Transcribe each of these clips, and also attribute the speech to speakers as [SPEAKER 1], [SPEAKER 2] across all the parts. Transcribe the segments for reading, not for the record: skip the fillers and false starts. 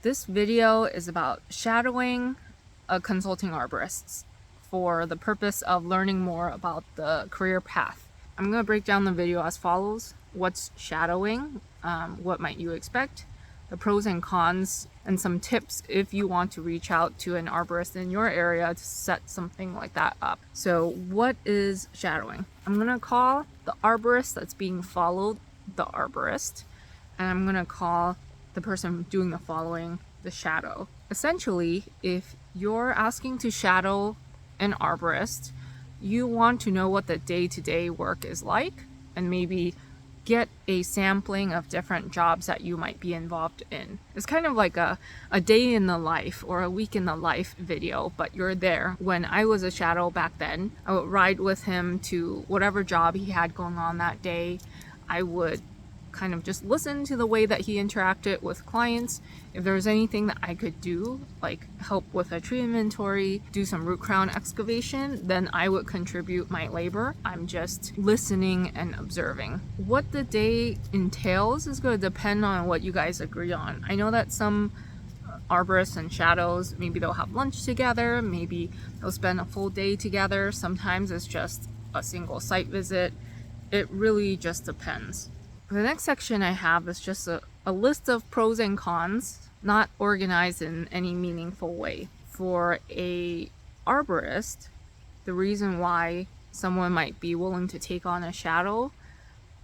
[SPEAKER 1] This video is about shadowing a consulting arborist for the purpose of learning more about the career path. I'm going to break down the video as follows. What's shadowing? What might you expect? The pros and cons, and some tips if you want to reach out to an arborist in your area to set something like that up. So what is shadowing? I'm going to call the arborist that's being followed the arborist, and I'm going to call the person doing the following the shadow. Essentially, if you're asking to shadow an arborist, you want to know what the day-to-day work is like and maybe get a sampling of different jobs that you might be involved in. It's kind of like a day in the life or a week in the life video, but you're there. When I was a shadow back then, I would ride with him to whatever job he had going on that day. I would kind of just listen to the way that he interacted with clients. If there was anything that I could do, like help with a tree inventory, do some root crown excavation, then I would contribute my labor. I'm just listening and observing. What the day entails is going to depend on what you guys agree on. I know that some arborists and shadows, maybe they'll have lunch together, maybe they'll spend a full day together. Sometimes it's just a single site visit. It really just depends. The next section I have is just a list of pros and cons, not organized in any meaningful way. For a arborist, the reason why someone might be willing to take on a shadow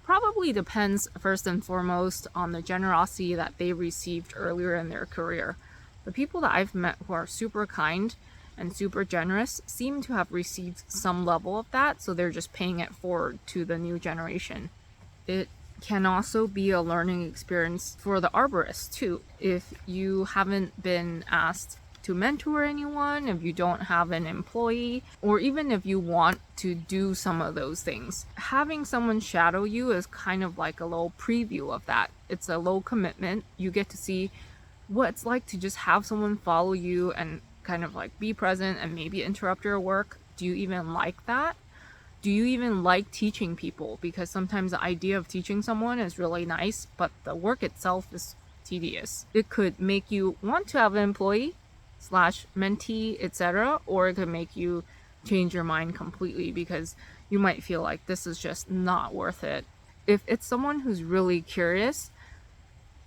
[SPEAKER 1] probably depends first and foremost on the generosity that they received earlier in their career. The people that I've met who are super kind and super generous seem to have received some level of that, so they're just paying it forward to the new generation. It can also be a learning experience for the arborist too. If you haven't been asked to mentor anyone, if you don't have an employee, or even if you want to do some of those things, having someone shadow you is kind of like a little preview of that. It's a low commitment. You get to see what it's like to just have someone follow you and kind of like be present and maybe interrupt your work. Do you even like that? Do you even like teaching people? Because sometimes the idea of teaching someone is really nice, but the work itself is tedious. It could make you want to have an employee / mentee, etc., or it could make you change your mind completely because you might feel like this is just not worth it. If it's someone who's really curious,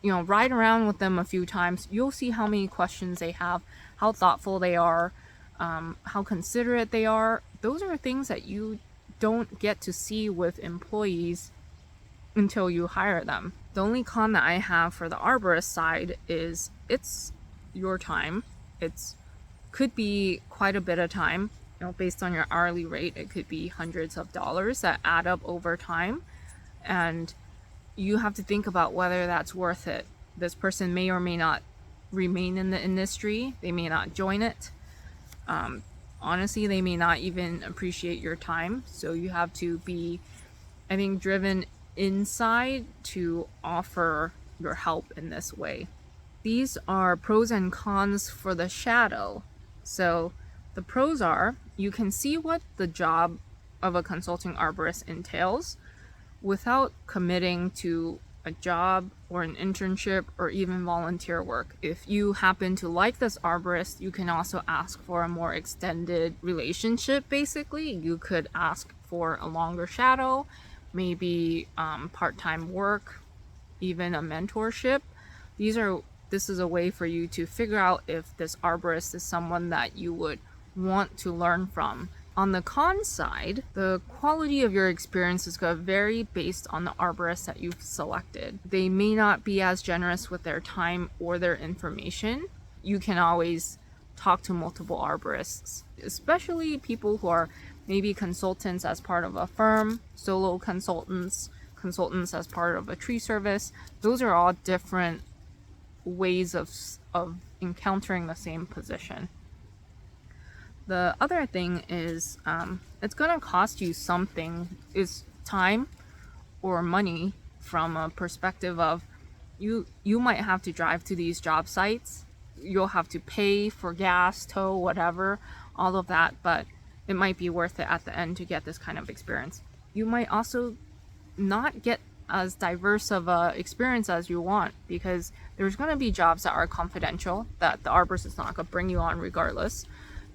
[SPEAKER 1] ride around with them a few times. You'll see how many questions they have, how thoughtful they are, how considerate they are. Those are things that you don't get to see with employees until you hire them. The only con that I have for the arborist side is it's your time. It's could be quite a bit of time. Based on your hourly rate, it could be hundreds of dollars that add up over time. And you have to think about whether that's worth it. This person may or may not remain in the industry. They may not join it. Honestly, they may not even appreciate your time. So you have to be, I think, driven inside to offer your help in this way. These are pros and cons for the shadow. So the pros are you can see what the job of a consulting arborist entails without committing to a job or an internship or even volunteer work. If you happen to like this arborist, you can also ask for a more extended relationship. Basically, you could ask for a longer shadow, maybe part-time work, even a mentorship. This is a way for you to figure out if this arborist is someone that you would want to learn from. On the con side, the quality of your experience is going to vary based on the arborist that you've selected. They may not be as generous with their time or their information. You can always talk to multiple arborists, especially people who are maybe consultants as part of a firm, solo consultants as part of a tree service. Those are all different ways of encountering the same position. The other thing is it's going to cost you something, is time or money, from a perspective of you might have to drive to these job sites. You'll have to pay for gas, tow, whatever, all of that, but it might be worth it at the end to get this kind of experience. You might also not get as diverse of a experience as you want, because there's going to be jobs that are confidential that the arborist is not going to bring you on regardless.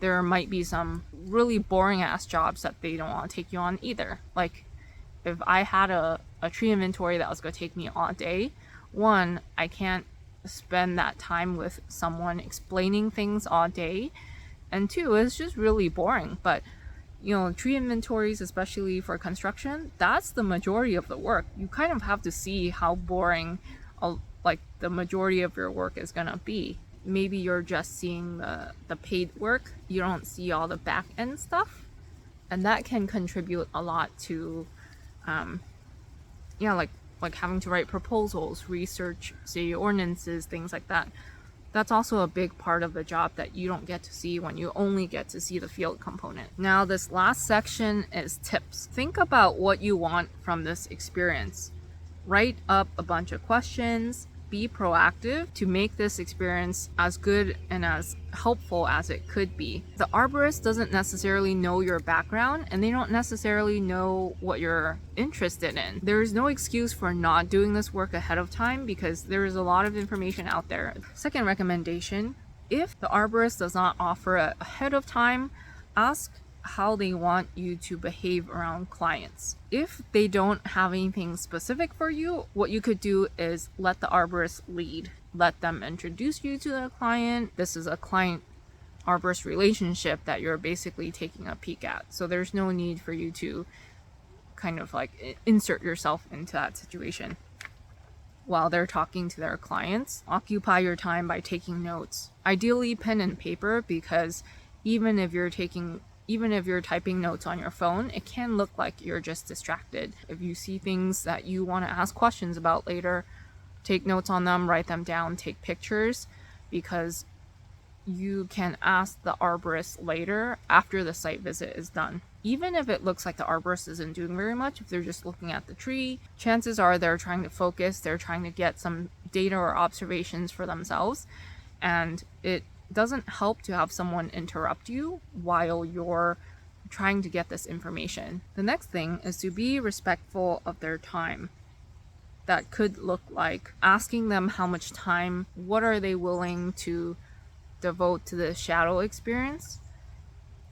[SPEAKER 1] There might be some really boring ass jobs that they don't want to take you on either. Like if I had a tree inventory that was going to take me all day, one, I can't spend that time with someone explaining things all day, and two, it's just really boring. But tree inventories, especially for construction, that's the majority of the work. You kind of have to see how boring like the majority of your work is gonna be. Maybe you're just seeing the paid work, you don't see all the back end stuff, and that can contribute a lot to like having to write proposals, research city ordinances, things like that. That's also a big part of the job that you don't get to see when you only get to see the field component. Now, this last section is tips. Think about what you want from this experience. Write up a bunch of questions. Be proactive to make this experience as good and as helpful as it could be. The arborist doesn't necessarily know your background, and they don't necessarily know what you're interested in. There is no excuse for not doing this work ahead of time because there is a lot of information out there. Second recommendation, if the arborist does not offer it ahead of time, ask how they want you to behave around clients. If they don't have anything specific for you, what you could do is let the arborist lead. Let them introduce you to the client. This is a client arborist relationship that you're basically taking a peek at. So there's no need for you to kind of like insert yourself into that situation. While they're talking to their clients, occupy your time by taking notes. Ideally pen and paper, because even if you're typing notes on your phone, it can look like you're just distracted. If you see things that you want to ask questions about later, take notes on them, write them down, take pictures, because you can ask the arborist later after the site visit is done. Even if it looks like the arborist isn't doing very much, if they're just looking at the tree, chances are they're trying to focus, they're trying to get some data or observations for themselves, and it doesn't help to have someone interrupt you while you're trying to get this information. The next thing is to be respectful of their time. That could look like asking them how much time, what are they willing to devote to the shadow experience.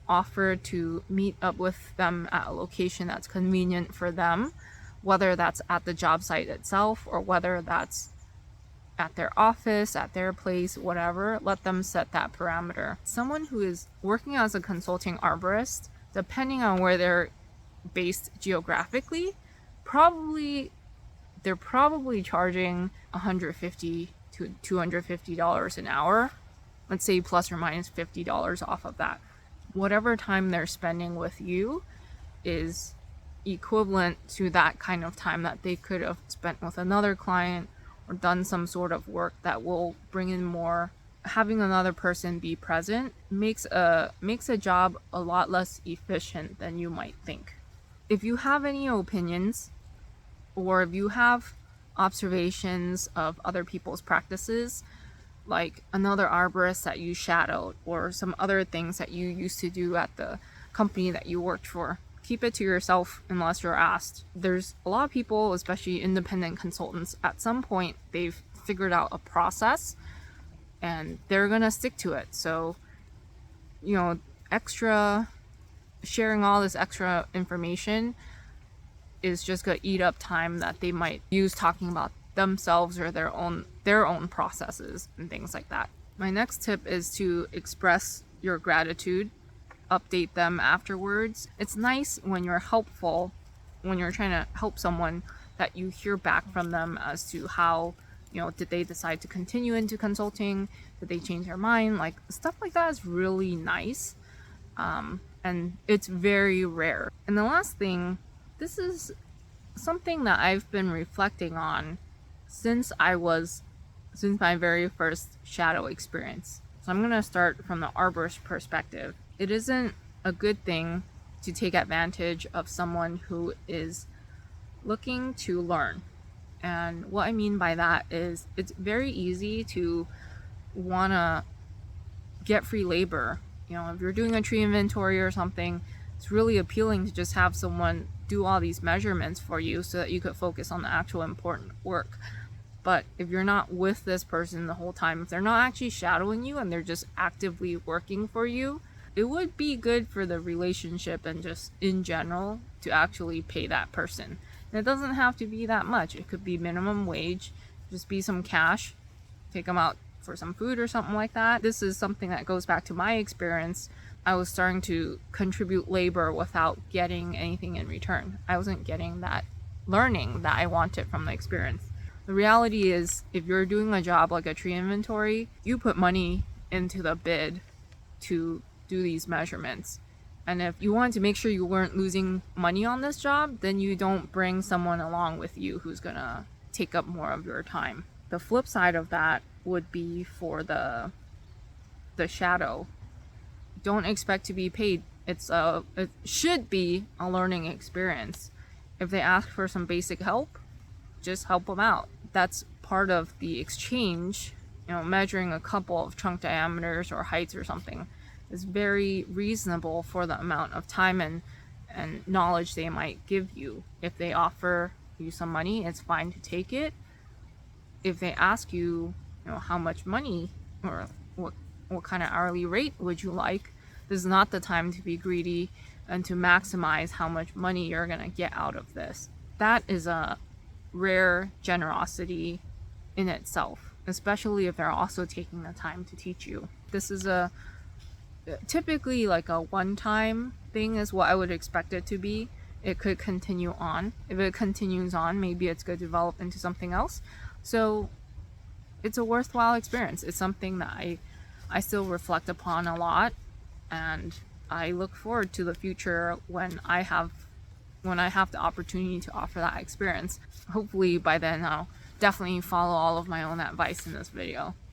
[SPEAKER 1] Offer to meet up with them at a location that's convenient for them, whether that's at the job site itself or whether that's at their office, at their place, whatever. Let them set that parameter. Someone who is working as a consulting arborist, depending on where they're based geographically, they're probably charging $150 to $250 an hour. Let's say plus or minus $50 off of that. Whatever time they're spending with you is equivalent to that kind of time that they could have spent with another client or done some sort of work that will bring in more. Having another person be present makes a job a lot less efficient than you might think. If you have any opinions or if you have observations of other people's practices, like another arborist that you shadowed or some other things that you used to do at the company that you worked for, keep it to yourself unless you're asked. There's a lot of people, especially independent consultants, at some point they've figured out a process and they're gonna stick to it. So, sharing all this extra information is just gonna eat up time that they might use talking about themselves or their own processes and things like that. My next tip is to express your gratitude, update them afterwards. It's nice when you're helpful, when you're trying to help someone, that you hear back from them as to how, did they decide to continue into consulting? Did they change their mind? Like, stuff like that is really nice. And it's very rare. And the last thing, this is something that I've been reflecting on since my very first shadow experience. So I'm gonna start from the arborist perspective. It isn't a good thing to take advantage of someone who is looking to learn. And what I mean by that is it's very easy to wanna get free labor. If you're doing a tree inventory or something, it's really appealing to just have someone do all these measurements for you so that you could focus on the actual important work. But if you're not with this person the whole time, if they're not actually shadowing you and they're just actively working for you, it would be good for the relationship and just in general to actually pay that person. And it doesn't have to be that much. It could be minimum wage, just be some cash, take them out for some food or something like that. This is something that goes back to my experience. I was starting to contribute labor without getting anything in return. I wasn't getting that learning that I wanted from the experience. The reality is, if you're doing a job like a tree inventory, you put money into the bid to do these measurements. And if you wanted to make sure you weren't losing money on this job, then you don't bring someone along with you who's gonna take up more of your time. The flip side of that would be for the shadow. Don't expect to be paid. It should be a learning experience. If they ask for some basic help, just help them out. That's part of the exchange. Measuring a couple of trunk diameters or heights or something is very reasonable for the amount of time and knowledge they might give you. If they offer you some money, it's fine to take it. If they ask you, how much money or what kind of hourly rate would you like, this is not the time to be greedy and to maximize how much money you're gonna get out of this. That is a rare generosity in itself, especially if they're also taking the time to teach you. This is typically like a one-time thing is what I would expect it to be. It could continue on. If it continues on, maybe it's going to develop into something else. So it's a worthwhile experience. It's something that I still reflect upon a lot, and I look forward to the future when I have the opportunity to offer that experience. Hopefully by then I'll definitely follow all of my own advice in this video.